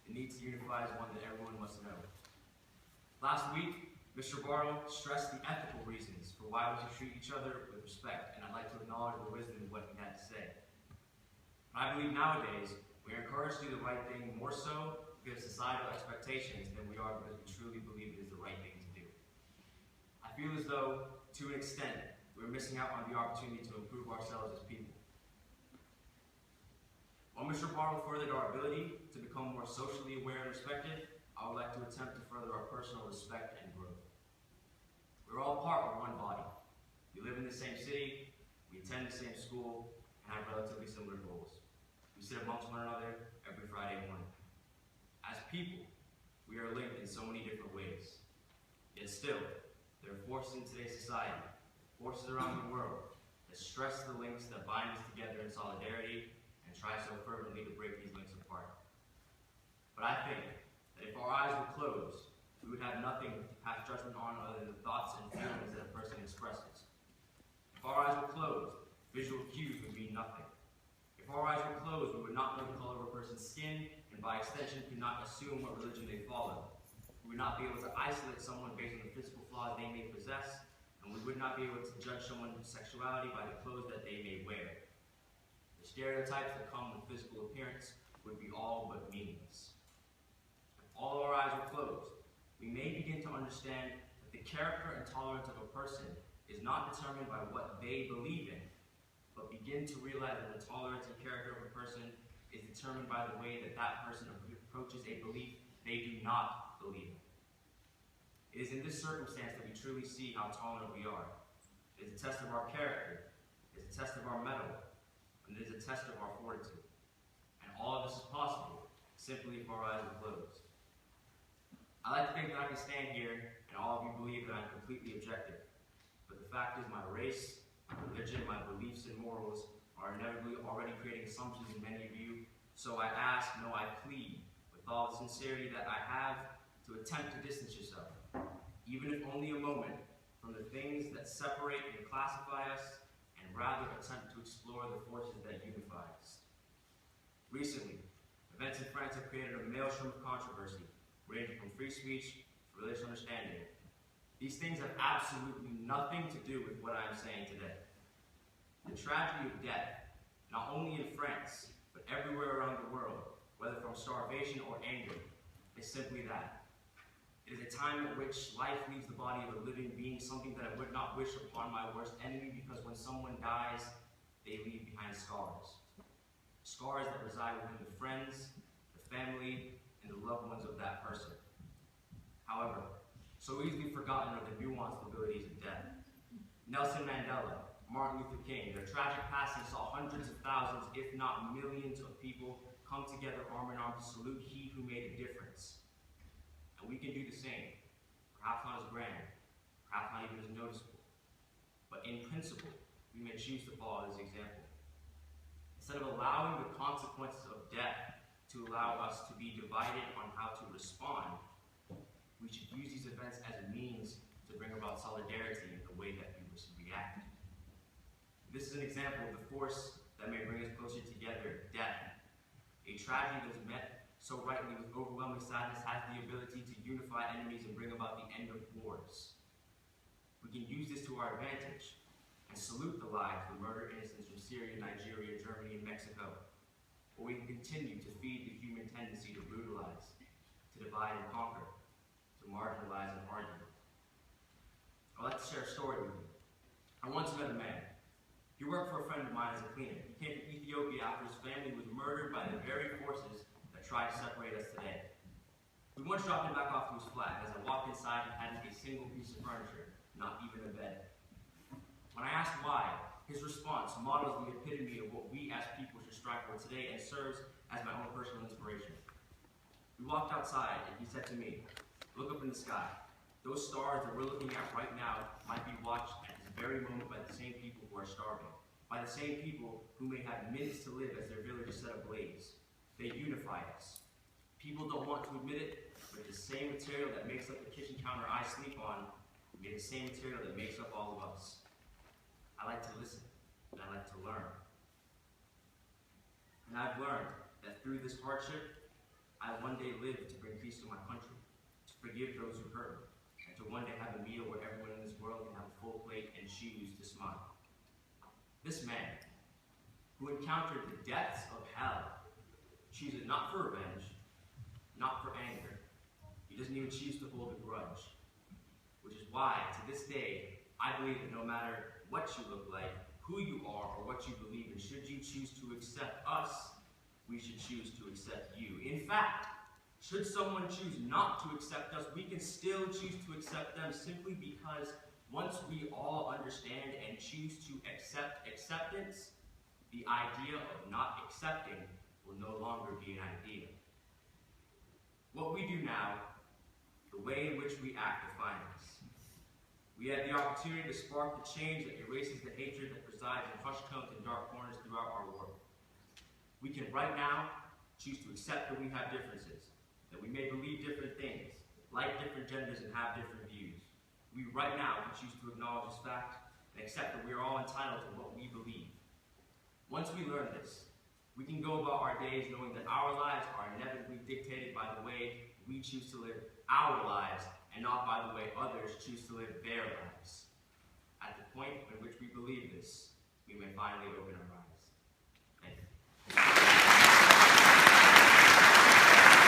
the need to unify is one that everyone must know. Last week, Mr. Bartle stressed the ethical reasons for why we should treat each other with respect, and I'd like to acknowledge the wisdom of what he had to say. But I believe nowadays, we are encouraged to do the right thing more so because of societal expectations than we are because we truly believe it is the right thing to do. I feel as though, to an extent, we're missing out on the opportunity to improve ourselves as people. While Mr. Bartle furthered our ability to become more socially aware and respected, I would like to attempt to further our personal respect and growth. We're all part of one body. We live in the same city, we attend the same school, and have relatively similar goals. We sit amongst one another every Friday morning. As people, we are linked in so many different ways. Yet still, there are forces in today's society, forces around the world, that stress the links that bind us together in solidarity and try so fervently to break these links apart. But I think that if our eyes were closed, we would have nothing to pass judgment on other than the thoughts and feelings that a person expresses. If our eyes were closed, visual cues would mean nothing. If our eyes were closed, we would not know the color of a person's skin, and by extension could not assume what religion they follow. We would not be able to isolate someone based on the physical flaws they may possess, and we would not be able to judge someone's sexuality by the clothes that they may wear. The stereotypes that come with physical appearance would be all but meaningless. If all our eyes were closed, we may begin to understand that the character and tolerance of a person is not determined by what they believe in, but begin to realize that the tolerance and character of a person is determined by the way that that person approaches a belief they do not believe in. It is in this circumstance that we truly see how tolerant we are. It is a test of our character, it is a test of our mettle, and it is a test of our fortitude. And all of this is possible simply if our eyes are closed. I like to think that I can stand here and all of you believe that I'm completely objective. But the fact is my race, my religion, my beliefs and morals are inevitably already creating assumptions in many of you. So I ask, no, I plead, with all the sincerity that I have, to attempt to distance yourself, even if only a moment, from the things that separate and classify us, and rather attempt to explore the forces that unify us. Recently, events in France have created a maelstrom of controversy, ranging from free speech to religious understanding. These things have absolutely nothing to do with what I am saying today. The tragedy of death, not only in France, but everywhere around the world, whether from starvation or anger, is simply that. It is a time at which life leaves the body of a living being, something that I would not wish upon my worst enemy, because when someone dies, they leave behind scars. Scars that reside within the friends, the family, and the loved ones of that person. However, so easily forgotten are the nuanced abilities of death. Nelson Mandela, Martin Luther King, their tragic passing saw hundreds of thousands, if not millions of people come together arm in arm to salute he who made a difference. And we can do the same, perhaps not as grand, perhaps not even as noticeable. But in principle, we may choose to follow this example. Instead of allowing the consequences of death to allow us to be divided on how to respond, we should use these events as a means to bring about solidarity in the way that people should react. This is an example of the force that may bring us closer together, death. A tragedy that is met so rightly with overwhelming sadness has the ability to unify enemies and bring about the end of wars. We can use this to our advantage and salute the lives of the murdered innocents from Syria, Nigeria, Germany, and Mexico. Or we can continue to feed the human tendency to brutalize, to divide and conquer, to marginalize and argue. I'd like to share a story with you. I once met a man. He worked for a friend of mine as a cleaner. He came from Ethiopia after his family was murdered by the very forces that try to separate us today. We once dropped him back off to his flat. As I walked inside, he hadn't a single piece of furniture, not even a bed. When I asked why, his response models the epitome of what we as people should strive for today and serves as my own personal inspiration. We walked outside and he said to me, "Look up in the sky. Those stars that we're looking at right now might be watched at this very moment by the same people who are starving, by the same people who may have minutes to live as their village is set ablaze. They unify us. People don't want to admit it, but the same material that makes up the kitchen counter I sleep on will be the same material that makes up all of us." I like to listen, and I like to learn. And I've learned that through this hardship, I one day live to bring peace to my country, to forgive those who hurt me, and to one day have a meal where everyone in this world can have a full plate and choose to smile. This man, who encountered the depths of hell, chooses not for revenge, not for anger. He doesn't even choose to hold a grudge. Which is why, to this day, I believe that no matter what you look like, who you are, or what you believe in, should you choose to accept us, we should choose to accept you. In fact, should someone choose not to accept us, we can still choose to accept them simply because once we all understand and choose to accept acceptance, the idea of not accepting will no longer be an idea. What we do now, the way in which we act, defines us. We have the opportunity to spark the change that erases the hatred that resides in hushed tones and dark corners throughout our world. We can right now choose to accept that we have differences, that we may believe different things, like different genders, and have different views. We right now can choose to acknowledge this fact and accept that we are all entitled to what we believe. Once we learn this, we can go about our days knowing that our lives are inevitably dictated by the way we choose to live our lives and not by the way others choose to live their lives. At the point in which we believe this, we may finally open our eyes.